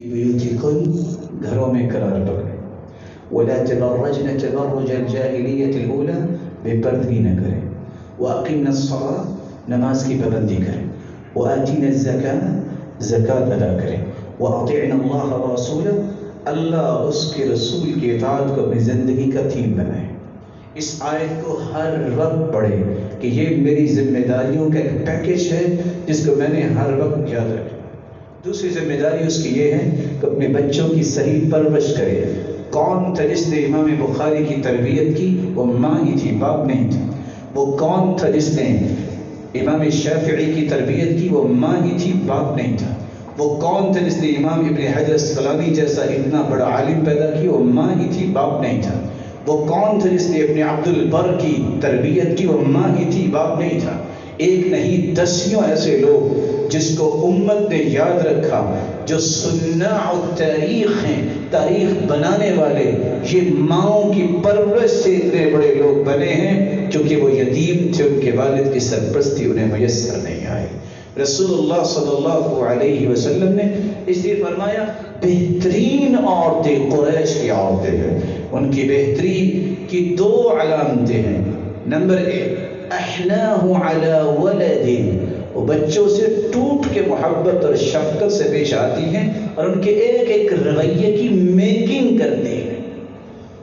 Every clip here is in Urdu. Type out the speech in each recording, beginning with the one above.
بیوتکن گھروں میں قرار پکڑے، ولا تبرجن تبرج الجاہلیت الاولی، بے پردگی نہ کریں، واقمنا الصلاۃ، نماز کی پابندی کریں، وآتینا الزکاۃ، زکوٰۃ ادا کریں، واطعنا اللہ ورسولہ، اللہ اور اس کے رسول کی اطاعت کو اپنی زندگی کا تھیم بنائیں۔ اس آیت کو ہر وقت پڑھیں کہ یہ میری ذمہ داریوں کا ایک پیکج ہے جس کو میں نے ہر وقت یاد رکھنا۔ دوسری ذمہ داری اس کی یہ ہے کہ اپنے بچوں کی صحیح پرورش کرے۔ کون تھا جس نے امام بخاری کی تربیت کی؟ وہ ماں ہی تھی، باپ نہیں تھا۔ وہ کون تھا جس نے امام شافعی کی تربیت کی؟ وہ ماں ہی تھی، باپ نہیں تھا۔ وہ کون تھا جس نے امام ابن حجر اسقلانی جیسا اتنا بڑا عالم پیدا کی؟ وہ ماں ہی تھی، باپ نہیں تھا۔ وہ کون تھا جس نے ابن عبد البر کی تربیت کی؟ وہ ماں ہی تھی، باپ نہیں تھا۔ ایک نہیں دسیوں ایسے لوگ جس کو امت نے یاد رکھا، جو صناع تاریخ ہیں، تاریخ بنانے والے، یہ ماؤں کی پرورش سے اتنے بڑے لوگ بنے ہیں کیونکہ وہ یتیم تھے، ان کے والد کی سرپرستی انہیں میسر نہیں آئی۔ رسول اللہ صلی اللہ علیہ وسلم نے اس لیے فرمایا بہترین عورتیں قریش کی عورتیں ہیں۔ ان کی بہتری کی دو علامتیں ہیں۔ نمبر 1، احناہ علی ولد، وہ بچوں سے ٹوٹ کے محبت اور شفقت سے پیش آتی ہیں اور ان کے ایک ایک رویے کی میکنگ کرتی ہیں۔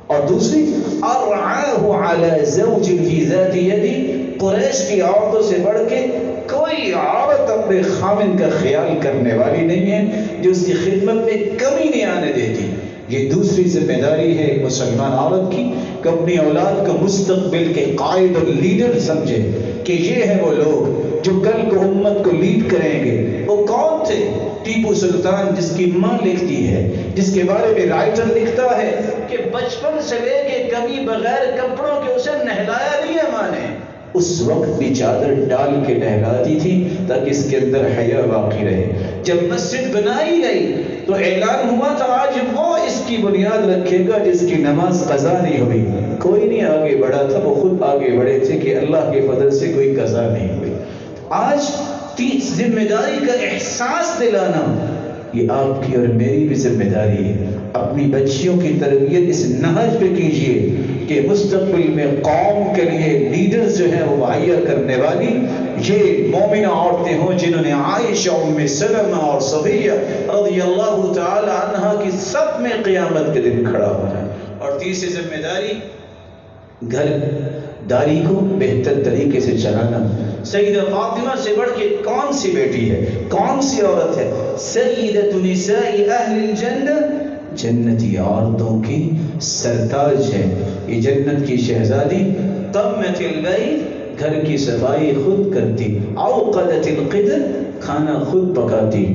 اور دوسری، ارعاہ علی زوج فی ذات یدی، قریش کی عورتوں سے بڑھ کے کوئی عورت اپنے خامن کا خیال کرنے والی نہیں ہے جو اس کی خدمت میں کمی نہیں آنے دیتی۔ یہ دوسری ذمہ داری ہے ایک مسلمان عورت کی کہ اپنی اولاد کو مستقبل کے قائد اور لیڈر سمجھے کہ یہ ہیں وہ لوگ جو کل کو امت کو لیڈ کریں گے۔ وہ کون تھے؟ ٹیپو سلطان، جس کی ماں لکھتی ہے، جس کے بارے میں رائٹر لکھتا ہے کہ بچپن سے لے کے کبھی بغیر کپڑوں کے اسے نہلایا نہیں ہے ماں نے۔ اس وقت بھی چادر ڈال کے نہلاتی تھی تاکہ اس کے اندر حیا باقی رہے۔ جب مسجد بنائی گئی تو اعلان ہوا تھا آج وہ اس کی بنیاد رکھے گا جس کی نماز قضا نہیں ہوئی۔ کوئی نہیں آگے بڑھا تھا، وہ خود آگے بڑھے تھے کہ اللہ کے فضل سے کوئی قضا نہیں ہوئی۔ آج ذمہ داری کا احساس دلانا یہ آپ کی اور میری بھی ذمہ داری ہے۔ اپنی بچیوں کی تربیت اس نہج پہ کیجیے کہ مستقبل میں قوم کے لیے لیڈرز جو ہیں وہ مہیا کرنے والی یہ مومنہ عورتیں ہوں جنہوں نے عائشہ، ام سلمہ اور صفیہ رضی اللہ تعالی عنہا کی سب میں قیامت کے دن کھڑا ہونا ہے۔ اور تیسری ذمہ داری، گھر داری کو بہتر طریقے سے چلانا۔ سیدہ فاطمہ سے بڑھ کے کون سی بیٹی ہے، کون سی عورت ہے؟ سیدۃ نساء اہل الجنہ، جنتی عورتوں کی سرتاج ہے، یہ جنت کی شہزادی۔ قمت البیت، گھر کی صفائی خود کرتی، اوقدت القدر، کھانا خود پکاتی،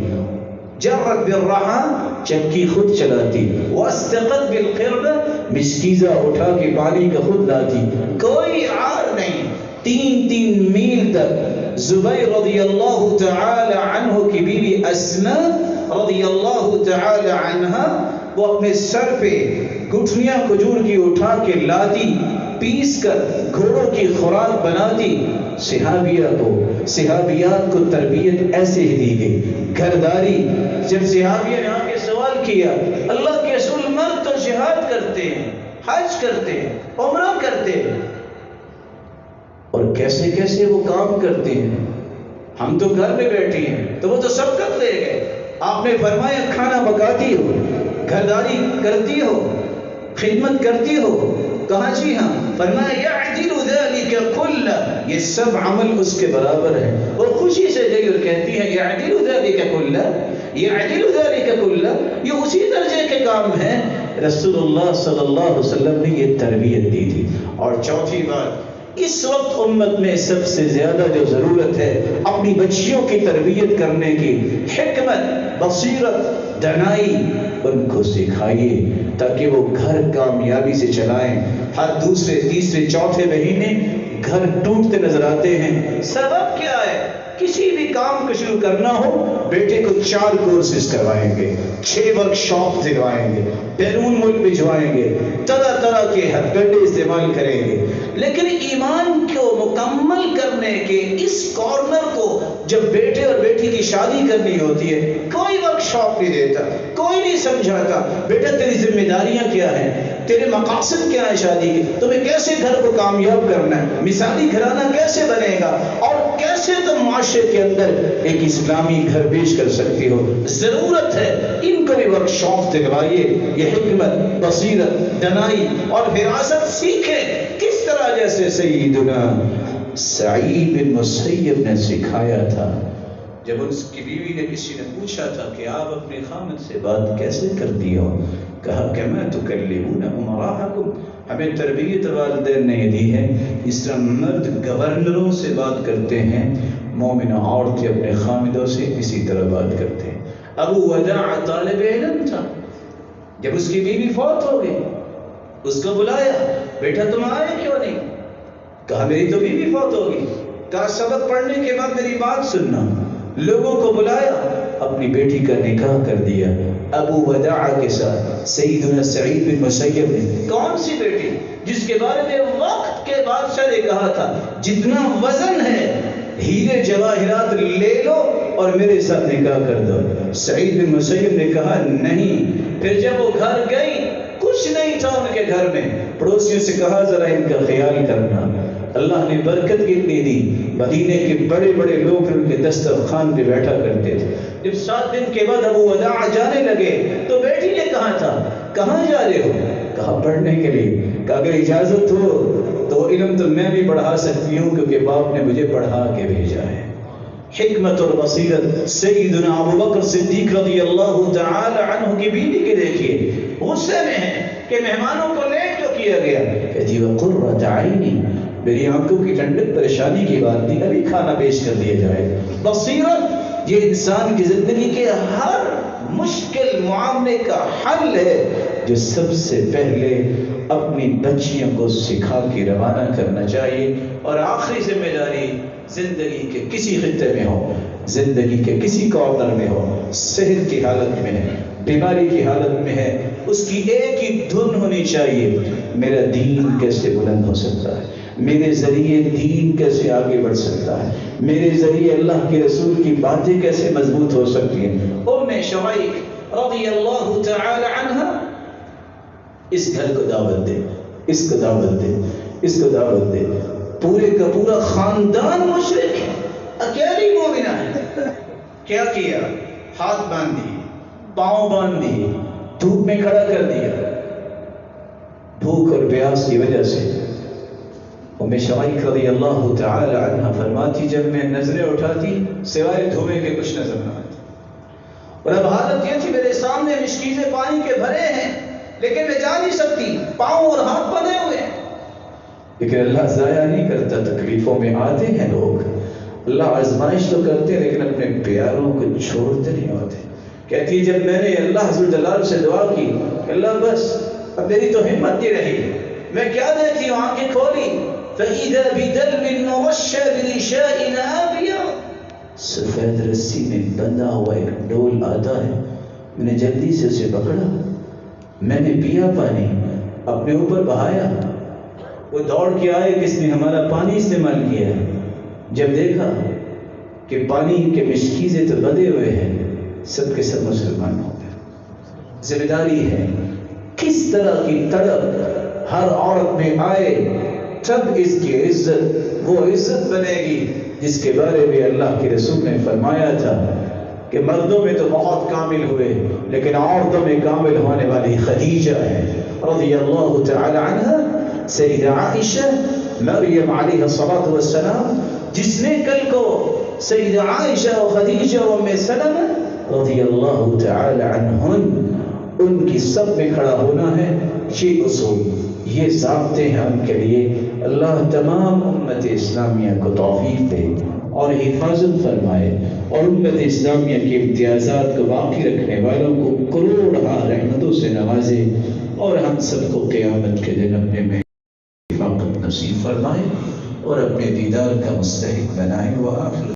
جرت بالرحا، چکی خود چلاتی، واستقت بالقربہ، مشکیزہ اٹھا کے پانی کا خود لاتی، کوئی عار نہیں۔ 3 میل تک زبیر رضی اللہ تعالی عنہ کی بیوی اسماء رضی اللہ تعالی عنہا وہ اپنے سر پہ گٹھلیاں کھجور کی اٹھا کے لاتی، پیس کر گھوڑوں کی خوراک بناتی۔ صحابیات کو تربیت ایسے ہی دی گئی، گھرداری۔ جب صحابیہ نے آ کے سوال کیا، اللہ کے رسول مرد تو جہاد کرتے ہیں، حج کرتے ہیں، عمرہ کرتے ہیں، اور کیسے کیسے وہ کام کرتے ہیں، ہم تو گھر میں بیٹھے ہیں، تو وہ تو سبقت لے گئے۔ آپ نے فرمایا کھانا پکاتی ہو، گھرداری کرتی ہو، خدمت کرتی ہو؟ کہا جی ہاں۔ فرمایا یعدل ذلک کلہ، یہ سب عمل اس کے برابر ہے۔ وہ خوشی سے گئی اور کہتی ہے یعدل ذلک کلہ، یعدل ذلک کلہ، یہ اسی درجے کے کام ہیں۔ رسول اللہ صلی اللہ علیہ وسلم نے یہ تربیت دی تھی۔ اور چوتھی بات، اس وقت امت میں سب سے زیادہ جو ضرورت ہے اپنی بچیوں کی تربیت کرنے کی، حکمت، بصیرت، دانائی، ان کو سکھائیے تاکہ وہ گھر کامیابی سے چلائیں۔ ہر دوسرے، تیسرے، چوتھے مہینے گھر ٹوٹتے نظر آتے ہیں۔ سبب کیا ہے؟ کسی بھی کام کو شروع کرنا ہو بیٹے کو 4 کورسز کروائیں گے، 6 ورک شاپ دلوائیں گے، بیرون ملک بھجوائیں گے، طرح طرح کے ہتھ کنڈے استعمال کریں گے، لیکن ایمان کو مکمل کرنے کے اس کارنر کو جب بیٹے اور بیٹی کی شادی کرنی ہوتی ہے کوئی ورک شاپ نہیں دیتا، کوئی نہیں سمجھاتا بیٹا تیری ذمہ داریاں کیا ہیں، تیرے مقاصد کیا ہے شادی کے، تمہیں کیسے گھر کو کامیاب کرنا ہے، مثالی گھرانہ کیسے بنے گا، اور کیسے تم معاشرے کے اندر ایک اسلامی گھر پیش کر سکتی ہو۔ ضرورت ہے ان کو بھی ورک شاپ دلوائیے، یہ حکمت، بصیرت، دانائی اور فراست سیکھیں، کس طرح جیسے سیدنا سعید بن مسیب نے سکھایا تھا۔ جب اس کی بیوی نے کسی نے پوچھا تھا کہ آپ اپنے خامد سے بات کیسے کرتی ہو، کہا کہ میں تکلمون امراءکم، ہمیں تربیت والدین نے دی ہے اس طرح مرد گورنروں سے بات کرتے ہیں، مومنہ عورتیں اپنے خامدوں سے اسی طرح بات کرتے ہیں۔ ابو وداع طالب علم تھا، جب اس کی بیوی فوت ہو گئی اس کو بلایا، بیٹا تم آئے کیوں نہیں؟ کہا میری تو بیوی فوت ہو گئی۔ کہا سبق پڑھنے کے بعد میری بات سننا۔ لوگوں کو بلایا، اپنی بیٹی کا نکاح کر دیا ابو وداع کے ساتھ سیدنا سعید بن مسیب نے۔ کون سی بیٹی؟ جس کے بارے میں وقت کے بادشاہ نے کہا تھا جتنا وزن ہے ہیرے جواہرات لے لو اور میرے ساتھ نکاح کر دو۔ سعید بن مسیب نے کہا نہیں۔ پھر جب وہ گھر گئی کچھ نہیں تھا ان کے گھر میں، پڑوسیوں سے کہا ذرا ان کا خیال کرنا۔ اللہ نے برکت کتنی دی، مدینے کے بڑے بڑے لوگ ان کے دسترخوان پہ بیٹھا کرتے تھے۔ جب 7 دن کے بعد ابو وداع جانے لگے تو بیٹی نے کہا تھا کہاں جا رہے ہو؟ کہا پڑھنے کے لیے۔ کہا اگر اجازت ہو تو علم تو میں بھی پڑھا سکتی ہوں کیونکہ باپ نے مجھے پڑھا کے بھیجا ہے۔ حکمت اور بصیرت سیدنا ابو بکر صدیق رضی اللہ تعالی عنہ کی بیوی کے دیکھیے، غصے میں ہے کہ مہمانوں کو لیٹ تو کیا گیا، کہتی وقرۃ عینی، میری آنکھوں کی ٹھنڈک پریشانی کی بات نہیں، ابھی کھانا پیش کر دیا جائے۔ بصیرت یہ انسان کی زندگی کے ہر مشکل معاملے کا حل ہے جو سب سے پہلے اپنی بچیوں کو سکھا کے روانہ کرنا چاہیے۔ اور آخری ذمہ داری زندگی کے کسی خطے میں ہو، زندگی کے کسی کارنر میں ہو، صحت کی حالت میں ہے، بیماری کی حالت میں ہے، اس کی ایک ہی دھن ہونی چاہیے، میرا دین کیسے بلند ہو سکتا ہے، میرے ذریعے دین کیسے آگے بڑھ سکتا ہے، میرے ذریعے اللہ کے رسول کی باتیں کیسے مضبوط ہو سکتی ہیں۔ شمائق رضی اللہ تعالی عنہ اس گھر کو دعوت دے، اس کو دعوت دے، اس کو دعوت دے، پورے کا پورا خاندان مشرک ہے، اکیلی مومنہ ہے۔ کیا کیا؟ ہاتھ باندھ دیے، پاؤں باندھ دیے، دھوپ میں کھڑا کر دیا، بھوک اور پیاس کی وجہ سے۔ شمائق رضی اللہ تعالی عنہ فرماتی جب میں نظریں اٹھاتی سوائے دھوئے کے کچھ نظر نہ آتی، اور اب حالت یہ تھی میرے سامنے مشکیزیں پانی کے بھرے ہیں لیکن میں جا نہیں سکتی، پاؤں اور ہاتھ بندھے ہوئے ہیں۔ لیکن اللہ ضائع نہیں کرتا، تکلیفوں میں آتے ہیں لوگ، اللہ آزمائش تو کرتے ہیں لیکن اپنے پیاروں کو چھوڑتے نہیں ہوتے۔ کہتی جب میں نے اللہ ذو الجلال سے دعا کی اللہ بس اب میری تو ہمت نہیں رہی، میں کیا دیکھی ہوں، آنکھیں کھولی فَإِذَا بِدَلْوٍ مُوَشَّى بِرِشَاءٍ آبِيَةٍ، سفید رسی میں بندھا ہوا ایک ڈول آتا ہے، میں نے جلدی سے اسے پکڑا، میں نے پیا پانی، اپنے اوپر بہایا، وہ دوڑ کے آئے کس نے ہمارا پانی استعمال کیا، جب دیکھا کہ پانی کے مشکیزیں تو بدے ہوئے ہیں، سب کے سب مسلمان ہو گئے۔ ذمہ داری ہے کس طرح کی تڑپ ہر عورت میں آئے تب اس کی عزت وہ عزت بنے گی جس کے بارے میں اللہ کے رسول نے فرمایا تھا کہ مردوں میں تو بہت کامل ہوئے لیکن عورتوں میں کامل ہونے والی خدیجہ ہے رضی اللہ تعالی عنہ، سیدہ عائشہ مریم علیہ الصلاۃ والسلام، جس نے کل کو سیدہ عائشہ و خدیجہ و ام سلمہ رضی اللہ تعالی عنہن ان کی سب میں کھڑا ہونا ہے۔ یہ اصول، یہ ضابطے ہیں ہم کے لیے۔ اللہ تمام امت اسلامیہ کو توفیق دے اور حفاظت فرمائے اور امت اسلامیہ کے امتیازات کو باقی رکھنے والوں کو کروڑہا رحمتوں سے نوازے اور ہم سب کو قیامت کے دن اپنے میں رفاقت نصیب فرمائے اور اپنے دیدار کا مستحق بنائے۔ وآخر